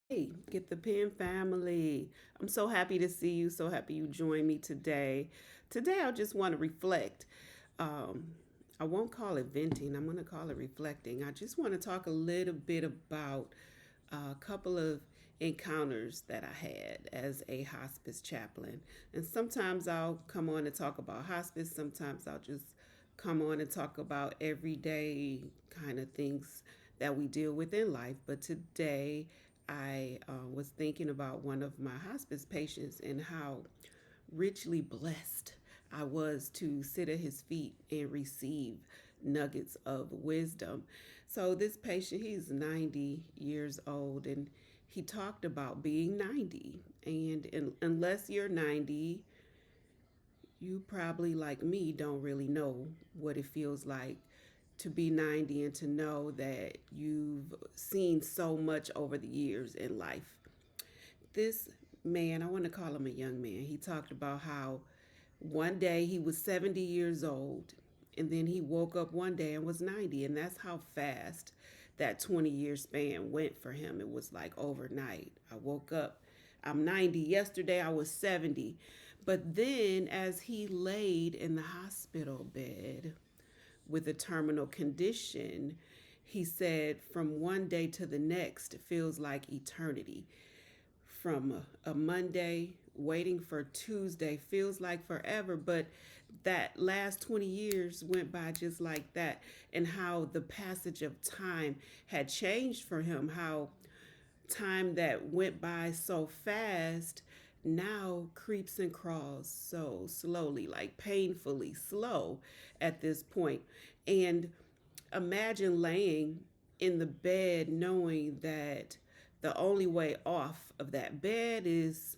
Hey, get the pen family. I'm so happy to see you. So happy you joined me today. Today, I just want to reflect. Um, I won't call it venting, I'm going to call it reflecting. I just want to talk a little bit about a couple of encounters that I had as a hospice chaplain. And sometimes I'll come on and talk about hospice, sometimes I'll just come on and talk about everyday kind of things that we deal with in life. But today, I was thinking about one of my hospice patients and how richly blessed I was to sit at his feet and receive nuggets of wisdom. So, this patient, he's 90 years old, and he talked about being 90. Unless you're 90, you probably, like me, don't really know what it feels like to be 90 and to know that you've seen so much over the years in life. This man, I want to call him a young man, he talked about how one day he was 70 years old, and then he woke up one day and was 90. And that's how fast that 20-year span went for him. It was like overnight. I woke up, I'm 90. Yesterday I was 70. But then, as he laid in the hospital bed with a terminal condition, he said, from one day to the next, it feels like eternity. From a Monday, waiting for Tuesday feels like forever, but that last 20 years went by just like that. And how the passage of time had changed for him, how time that went by so fast now creeps and crawls so slowly, like painfully slow at this point. And imagine laying in the bed knowing that the only way off of that bed is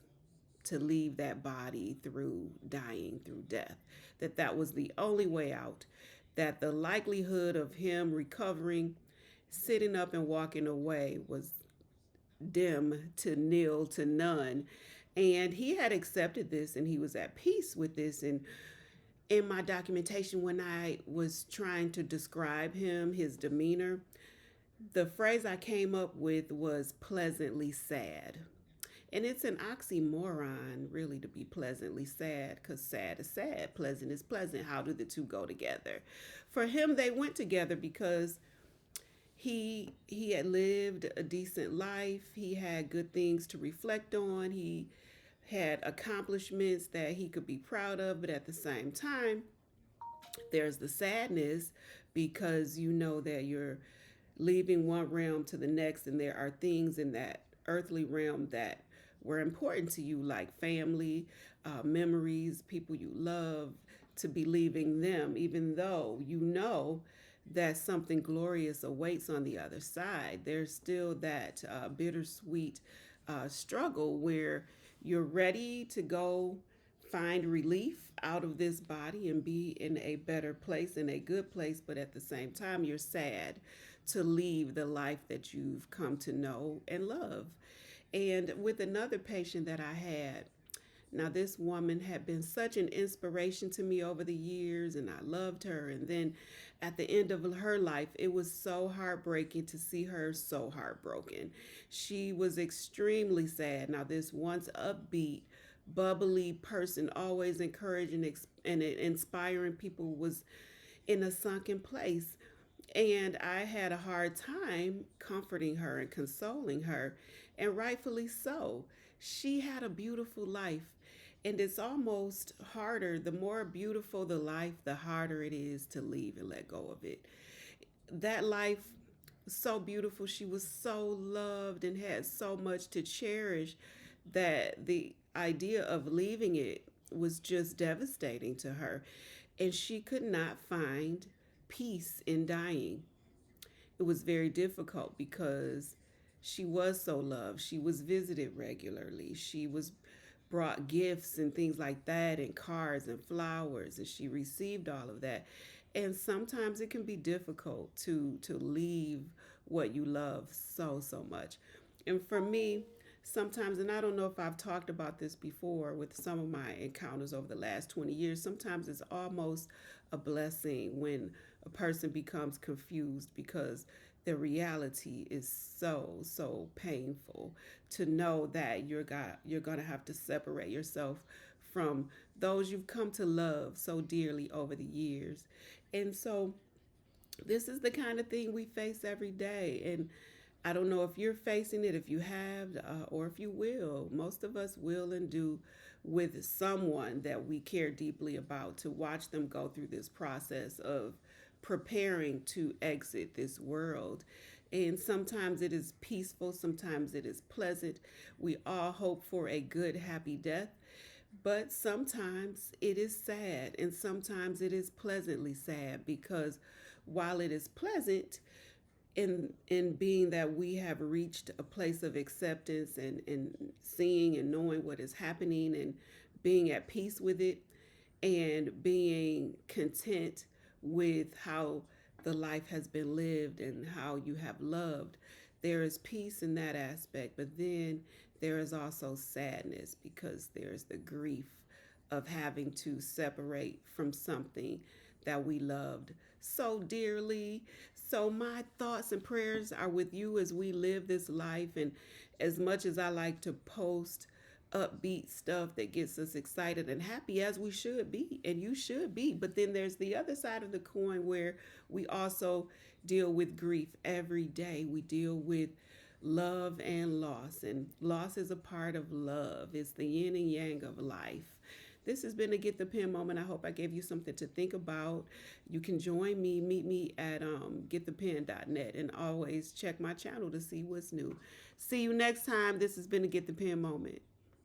to leave that body through dying, through death, that was the only way out, that the likelihood of him recovering, sitting up and walking away was dim to nil to none. And he had accepted this and he was at peace with this. And in my documentation, when I was trying to describe him, his demeanor, the phrase I came up with was pleasantly sad. And it's an oxymoron, really, to be pleasantly sad, because sad is sad, pleasant is pleasant. How do the two go together? For him, they went together because he had lived a decent life. He had good things to reflect on. He had accomplishments that he could be proud of, but at the same time, there's the sadness because you know that you're leaving one realm to the next, and there are things in that earthly realm that were important to you, like family, memories, people you love, to be leaving them, even though you know that something glorious awaits on the other side. There's still that bittersweet struggle where you're ready to go find relief out of this body and be in a better place, in a good place, but at the same time, you're sad to leave the life that you've come to know and love. And with another patient that I had, now this woman had been such an inspiration to me over the years, and I loved her. And then at the end of her life, it was so heartbreaking to see her so heartbroken. She was extremely sad. Now, this once upbeat, bubbly person, always encouraging and inspiring people, was in a sunken place. And I had a hard time comforting her and consoling her, and rightfully so. She had a beautiful life, and it's almost harder. The more beautiful the life, the harder it is to leave and let go of it. That life, so beautiful. She was so loved and had so much to cherish that the idea of leaving it was just devastating to her. And she could not find peace in dying. It was very difficult because she was so loved. She was visited regularly. She was brought gifts and things like that, and cards and flowers, and she received all of that. And sometimes it can be difficult to leave what you love so much. And for me, sometimes, and I don't know if I've talked about this before with some of my encounters over the last 20 years, sometimes it's almost a blessing when a person becomes confused because the reality is so painful to know that you're going to have to separate yourself from those you've come to love so dearly over the years. And so this is the kind of thing we face every day. And I don't know if you're facing it, if you have, or if you will. Most of us will and do with someone that we care deeply about, to watch them go through this process of preparing to exit this world. And sometimes it is peaceful, sometimes it is pleasant. We all hope for a good, happy death. But sometimes it is sad, and sometimes it is pleasantly sad, because while it is pleasant, in being that we have reached a place of acceptance, and seeing and knowing what is happening, and being at peace with it, and being content with how the life has been lived and how you have loved, there is peace in that aspect. But then there is also sadness, because there's the grief of having to separate from something that we loved so dearly. So, my thoughts and prayers are with you as we live this life. And as much as I like to post upbeat stuff that gets us excited and happy, as we should be, and you should be, but then there's the other side of the coin, where we also deal with grief every day. We deal with love and loss, and loss is a part of love. It's the yin and yang of life. This has been a Get the Pen moment. I hope I gave you something to think about. You can join me, meet me at getthepen.net, and always check my channel to see what's new. See you next time. This has been a Get the Pen moment.